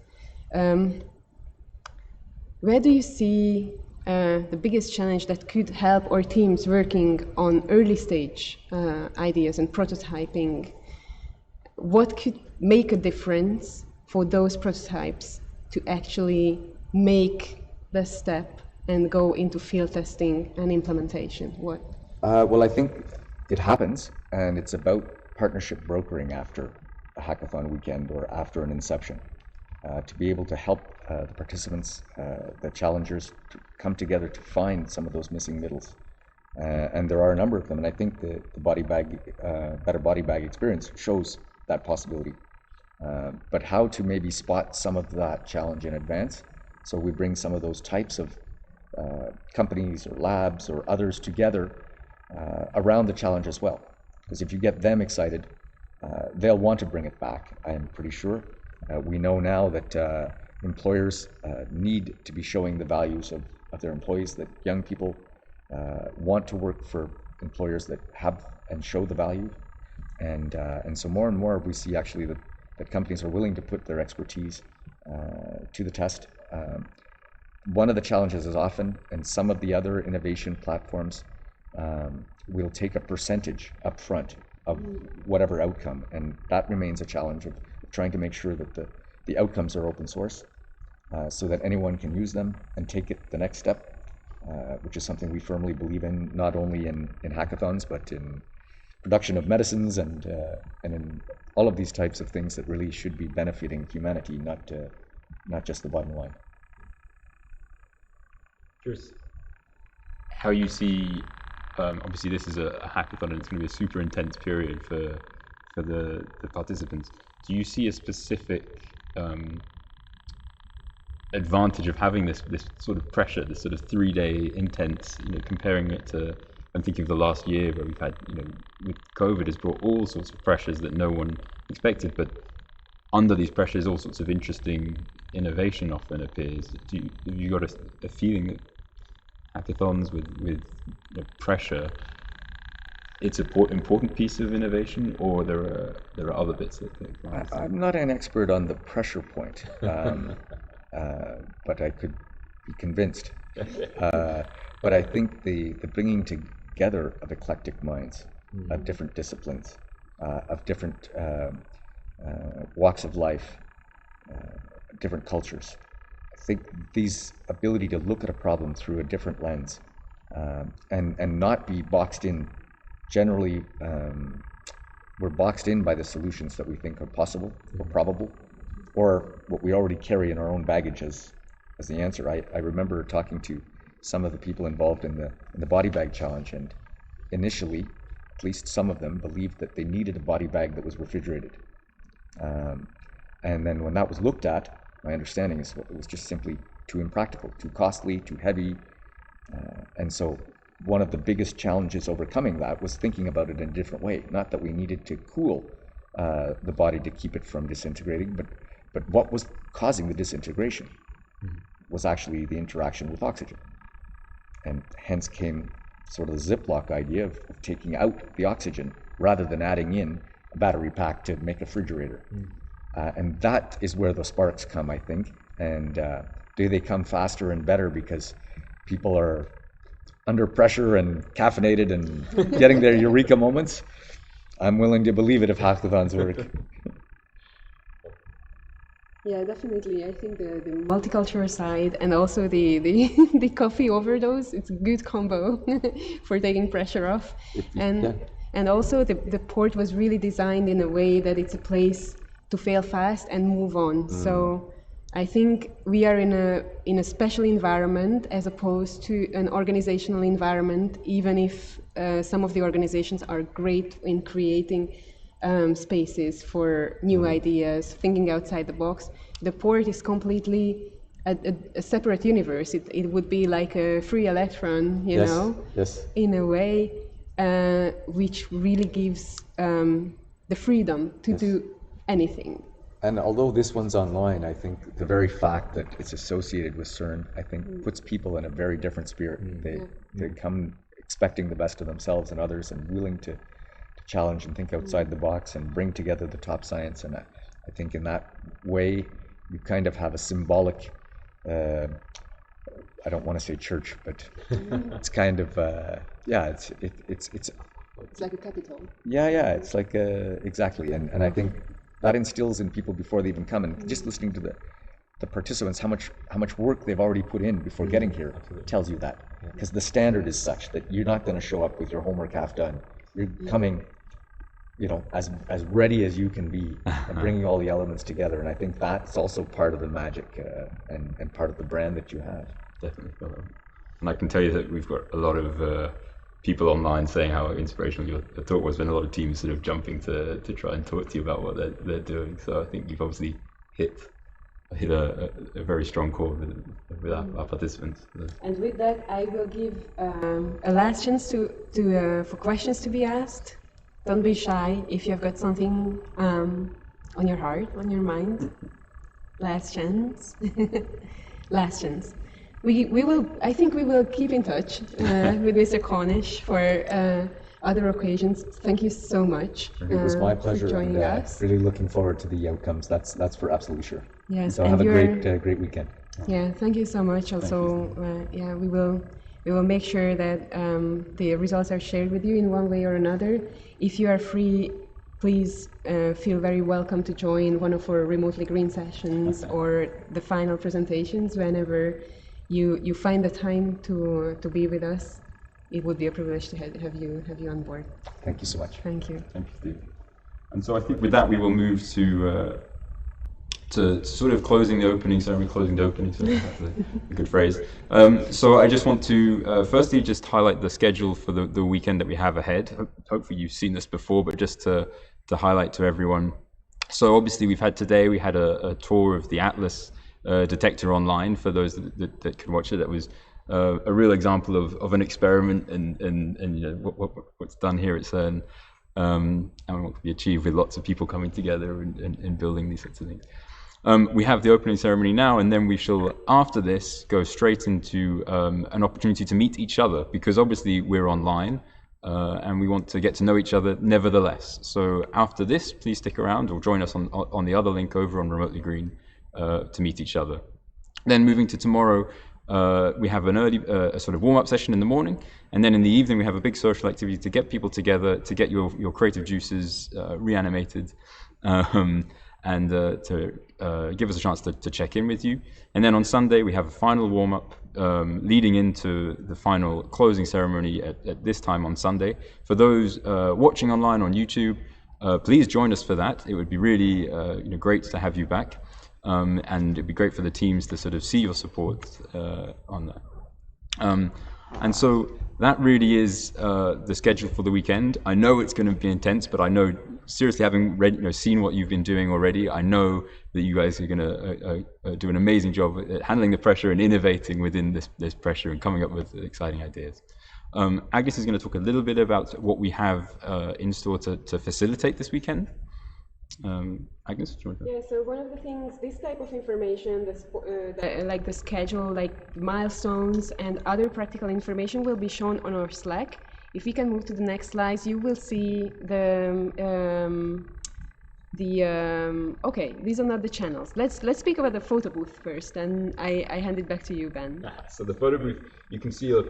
Where do you see the biggest challenge that could help our teams working on early stage ideas and prototyping? What could make a difference for those prototypes to actually make the step and go into field testing and implementation? What? Well, I think it happens, and it's about partnership brokering after a hackathon weekend or after an inception, to be able to help the participants, the challengers, to come together to find some of those missing middles. And there are a number of them, and I think the body bag, better body bag experience shows that possibility. But how to maybe spot some of that challenge in advance, so we bring some of those types of companies or labs or others together around the challenge as well. Because if you get them excited, they'll want to bring it back, I'm pretty sure. We know now that employers need to be showing the values of their employees, that young people want to work for employers that have and show the value. And so more and more we see actually that companies are willing to put their expertise to the test. one of the challenges is often, and some of the other innovation platforms will take a percentage up front of whatever outcome, and that remains a challenge of trying to make sure that the outcomes are open source so that anyone can use them and take it the next step, which is something we firmly believe in, not only in hackathons, but in production of medicines and in all of these types of things that really should be benefiting humanity, not just the bottom line. Curious how you see, obviously this is a hackathon and it's going to be a super intense period for the participants. Do you see a specific advantage of having this sort of pressure, this sort of 3-day intense, comparing it to, I'm thinking of the last year where we've had, with COVID has brought all sorts of pressures that no one expected, but under these pressures all sorts of interesting innovation often appears. Have you got a feeling that hackathons with pressure, it's an important piece of innovation, or there are other bits that I'm not an expert on the pressure point, but I could be convinced. But I think the bringing together of eclectic minds, of different disciplines, of different walks of life, different cultures. I think these ability to look at a problem through a different lens and not be boxed in. Generally, we're boxed in by the solutions that we think are possible or probable, or what we already carry in our own baggage as the answer. I remember talking to some of the people involved in the body bag challenge, and initially, at least some of them believed that they needed a body bag that was refrigerated. And then when that was looked at, my understanding is it was just simply too impractical, too costly, too heavy. And so one of the biggest challenges overcoming that was thinking about it in a different way. Not that we needed to cool the body to keep it from disintegrating, but what was causing the disintegration was actually the interaction with oxygen. And hence came sort of the Ziploc idea of taking out the oxygen rather than adding in a battery pack to make a refrigerator. And that is where the sparks come, I think. And do they come faster and better because people are under pressure and caffeinated and getting their eureka moments? I'm willing to believe it if hackathons work. Yeah, definitely. I think the multicultural side and also the the coffee overdose, it's a good combo for taking pressure off. And also the port was really designed in a way that it's a place to fail fast and move on. So I think we are in a special environment as opposed to an organizational environment, even if some of the organizations are great in creating spaces for new ideas, thinking outside the box. The port is completely a separate universe. It would be like a free electron, you know, in a way, which really gives the freedom to do anything. And although this one's online, I think the very fact that it's associated with CERN, I think puts people in a very different spirit. They come expecting the best of themselves and others and willing to challenge and think outside the box and bring together the top science. And I think in that way, you kind of have a symbolic, I don't want to say church, but it's kind of, It's like a capital. Yeah, it's like, exactly. And I think that instills in people before they even come, and just listening to the participants, how much work they've already put in before getting here tells you that. Because the standard is such that you're not going to show up with your homework half done. You're coming, as ready as you can be and bringing all the elements together. And I think that's also part of the magic and part of the brand that you have. Definitely. And I can tell you that we've got a lot of people online saying how inspirational your talk was, and a lot of teams sort of jumping to try and talk to you about what they're doing. So I think you've obviously hit a very strong chord with our participants. And with that, I will give a last chance for questions to be asked. Don't be shy if you've got something on your heart, on your mind. Last chance. Last chance. I think we will keep in touch with Mr. Cornish for other occasions. Thank you so much. It was my pleasure, for joining us. Really looking forward to the outcomes. That's for absolutely sure. Yes, so have a great weekend. Yeah, thank you so much. Also, yeah, we will make sure that the results are shared with you in one way or another. If you are free, please feel very welcome to join one of our remotely green sessions or the final presentations whenever you find the time to be with us. It would be a privilege to have you on board. Thank you so much. Thank you. Thank you, Steve. And so I think with that we will move to sort of closing the opening ceremony. That's a good phrase. So I just want to firstly just highlight the schedule for the weekend that we have ahead. Hopefully you've seen this before, but just to highlight to everyone. So obviously we had a tour of the Atlas detector online for those that could watch it. That was a real example of an experiment and you know what's done here at CERN and what can be achieved with lots of people coming together and building these sorts of things. We have the opening ceremony now, and then we shall, after this, go straight into an opportunity to meet each other, because obviously we're online and we want to get to know each other nevertheless. So after this, please stick around or join us on the other link over on Remotely Green to meet each other. Then moving to tomorrow, we have an early sort of warm-up session in the morning, and then in the evening we have a big social activity to get people together, to get your creative juices reanimated, and to give us a chance to check in with you. And then on Sunday we have a final warm-up leading into the final closing ceremony at this time on Sunday. For those watching online on YouTube, please join us for that. It would be really great to have you back. And it'd be great for the teams to sort of see your support on that. And so that really is the schedule for the weekend. I know it's going to be intense, but I know, seriously, having read, seen what you've been doing already, I know that you guys are going to do an amazing job at handling the pressure and innovating within this pressure and coming up with exciting ideas. Agnes is going to talk a little bit about what we have in store to facilitate this weekend. Agnes, do you want to? Yeah, so one of the things, this type of information, like the schedule, like milestones and other practical information will be shown on our Slack. If we can move to the next slides, you will see okay, these are not the channels. Let's speak about the photo booth first, and I hand it back to you, Ben. So the photo booth, you can see an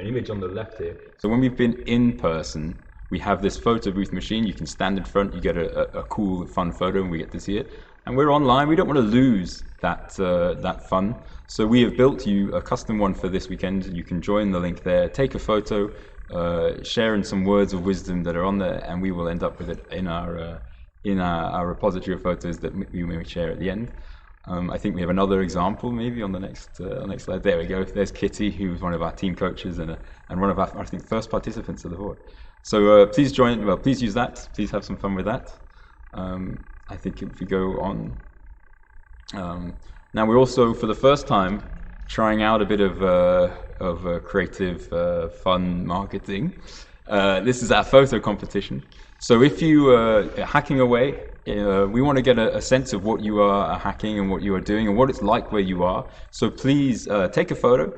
image on the left here. So when we've been in person, we have this photo booth machine. You can stand in front, you get a cool, fun photo, and we get to see it. And we're online. We don't want to lose that fun. So we have built you a custom one for this weekend. You can join the link there, take a photo, share in some words of wisdom that are on there, and we will end up with it in our repository of photos that we may share at the end. I think we have another example maybe on the next slide. There we go. There's Kitty, who's one of our team coaches and one of our, I think, first participants of the board. So please join. Well, please use that. Please have some fun with that. I think if we go on, now we're also for the first time trying out a bit of creative, fun marketing. This is our photo competition. So if you are hacking away, we want to get a sense of what you are hacking and what you are doing and what it's like where you are. So please take a photo,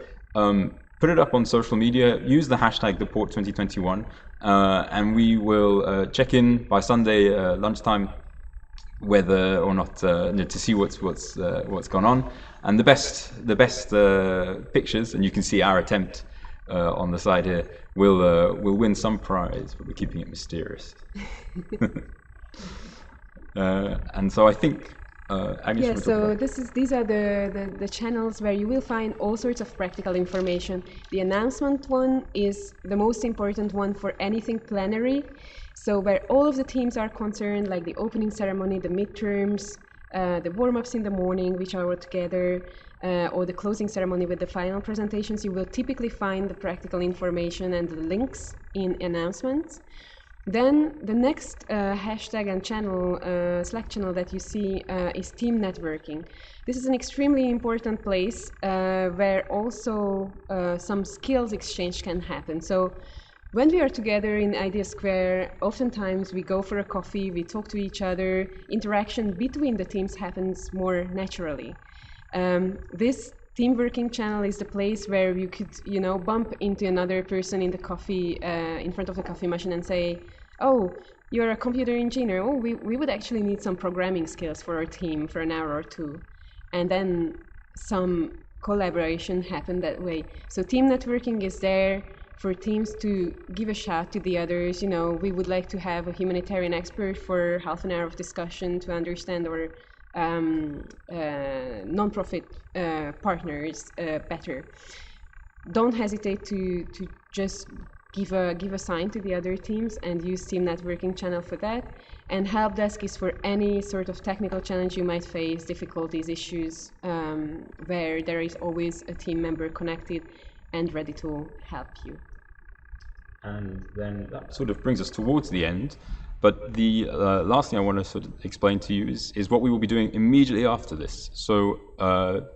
put it up on social media, use the hashtag #ThePort2021, and we will check in by Sunday lunchtime whether or not to see what's gone on. And the best pictures, and you can see our attempt on the side here, will win some prize, but we're keeping it mysterious. And so I think Agnes, yeah, so these are the channels where you will find all sorts of practical information. The announcement one is the most important one for anything plenary. So where all of the teams are concerned, like the opening ceremony, the midterms, the warm-ups in the morning, which are all together, or the closing ceremony with the final presentations, you will typically find the practical information and the links in announcements. Then the next hashtag and channel, Slack channel that you see is team networking. This is an extremely important place where also some skills exchange can happen. So when we are together in Idea Square, oftentimes we go for a coffee, we talk to each other, interaction between the teams happens more naturally. This team working channel is the place where you could, bump into another person in the coffee, in front of the coffee machine and say, "Oh, you're a computer engineer. Oh, we would actually need some programming skills for our team for an hour or two." And then some collaboration happen that way. So team networking is there for teams to give a shout to the others. You know, we would like to have a humanitarian expert for half an hour of discussion to understand our non-profit partners better. Don't hesitate to just give a sign to the other teams and use team networking channel for that. And help desk is for any sort of technical challenge you might face, difficulties, issues, where there is always a team member connected and ready to help you. And then that sort of brings us towards the end. But the last thing I want to sort of explain to you is what we will be doing immediately after this. So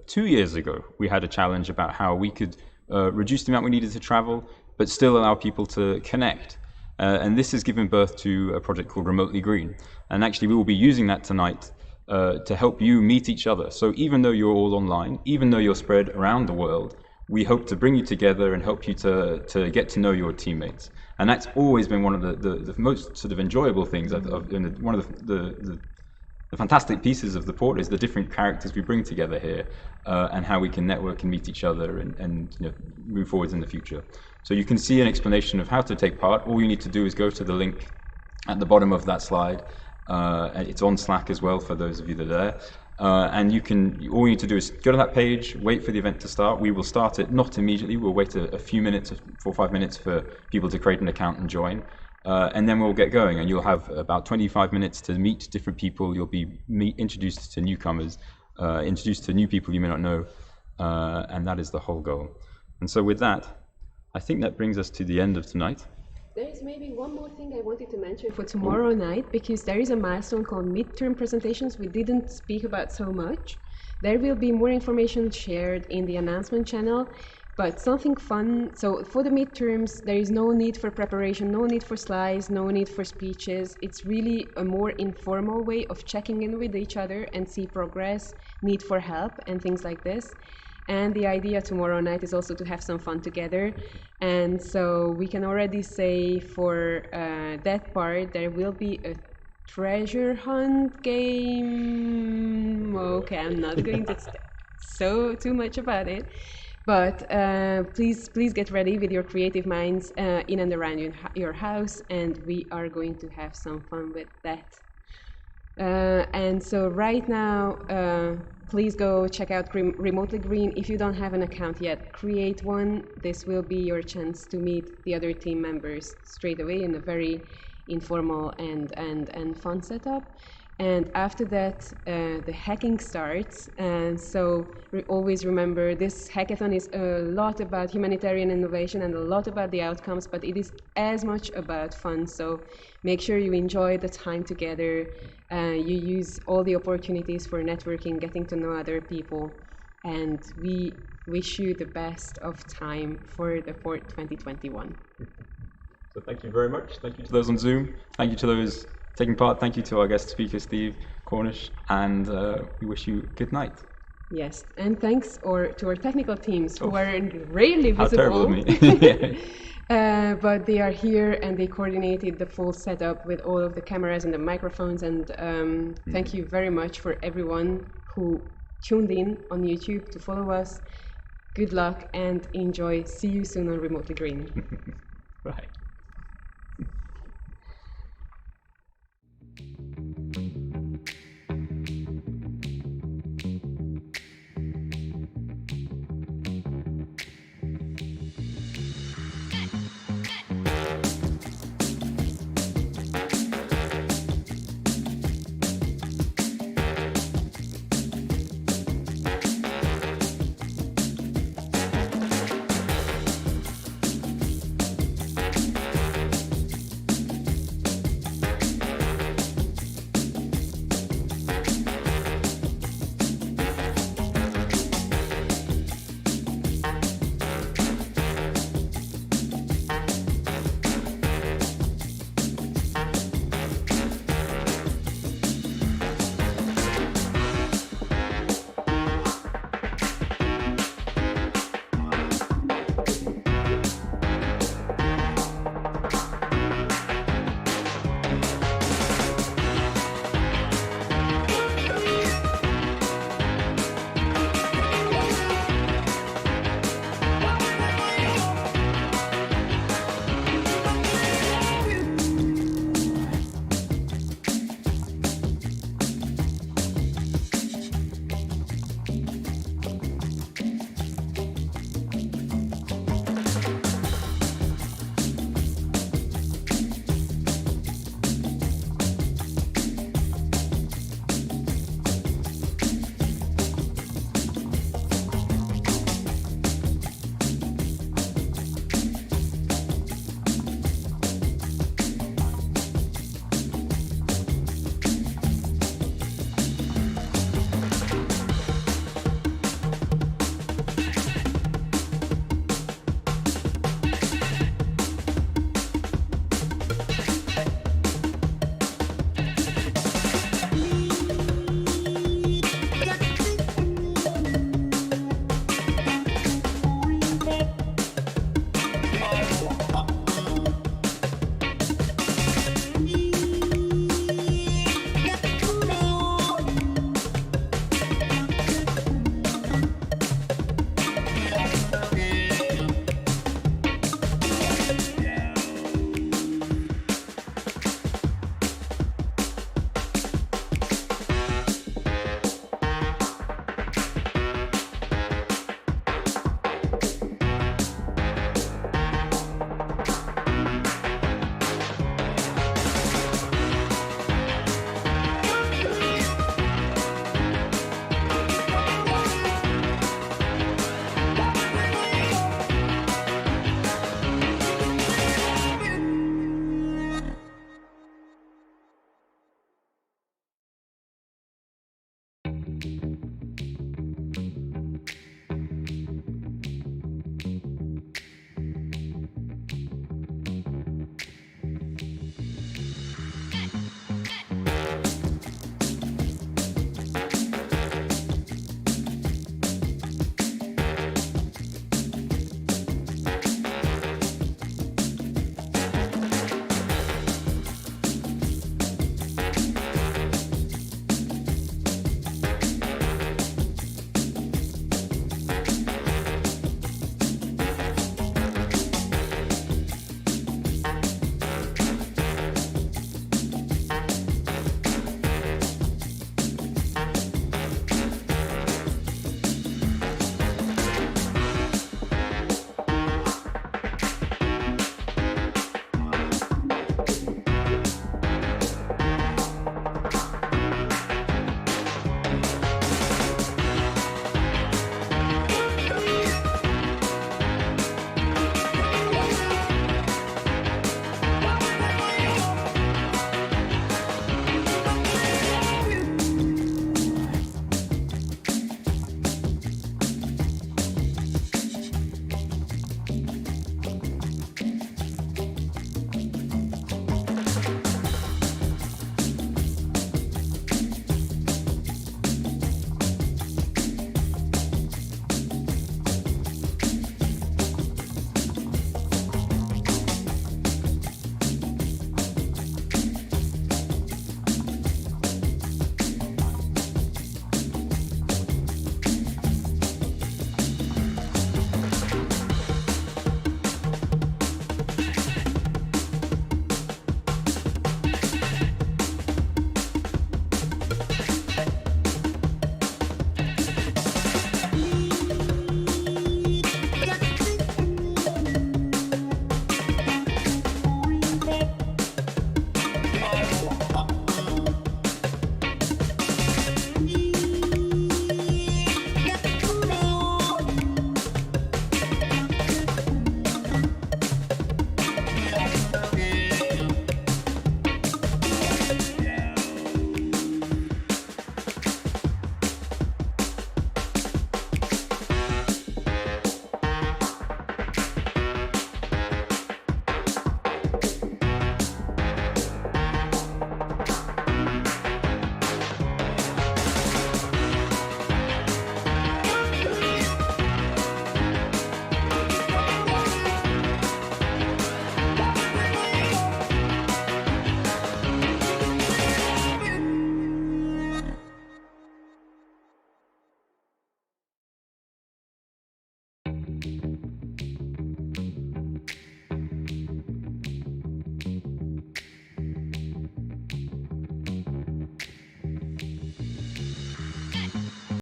2 years ago, we had a challenge about how we could reduce the amount we needed to travel, but still allow people to connect. And this has given birth to a project called Remotely Green. And actually, we will be using that tonight to help you meet each other. So even though you're all online, even though you're spread around the world, we hope to bring you together and help you to get to know your teammates. And that's always been one of the most sort of enjoyable things. One of the fantastic pieces of the port is the different characters we bring together here, and how we can network and meet each other and you know, move forwards in the future. So you can see an explanation of how to take part. All you need to do is go to the link at the bottom of that slide. And it's on Slack as well for those of you that are there. And all you need to do is go to that page, wait for the event to start. We will start it not immediately. We'll wait a few minutes, 4 or 5 minutes for people to create an account and join. And then we'll get going, and you'll have about 25 minutes to meet different people. You'll be introduced to newcomers, introduced to new people you may not know, and that is the whole goal. And so with that, I think that brings us to the end of tonight. There is maybe one more thing I wanted to mention for tomorrow night, because there is a milestone called midterm presentations we didn't speak about so much. There will be more information shared in the announcement channel, but something fun. So for the midterms, there is no need for preparation, no need for slides, no need for speeches. It's really a more informal way of checking in with each other and see progress, need for help, and things like this. And the idea tomorrow night is also to have some fun together. And so we can already say for that part, there will be a treasure hunt game. Okay, I'm not going to say too much about it. But please get ready with your creative minds in and around your house, and we are going to have some fun with that. And so right now, please go check out Remotely Green. If you don't have an account yet, create one. This will be your chance to meet the other team members straight away in a very informal and fun setup. And after that, the hacking starts. And so always remember, this hackathon is a lot about humanitarian innovation and a lot about the outcomes, but it is as much about fun. So make sure you enjoy the time together. You use all the opportunities for networking, getting to know other people. And we wish you the best of time for the Port 2021. So thank you very much. Thank you to those on Zoom. Thank you to those taking part. Thank you to our guest speaker, Steve Cornish, and we wish you good night. Yes, and thanks to our technical teams who are rarely visible. How terrible of me. But they are here and they coordinated the full setup with all of the cameras and the microphones. And thank you very much for everyone who tuned in on YouTube to follow us. Good luck and enjoy. See you soon on Remotely Green. Bye.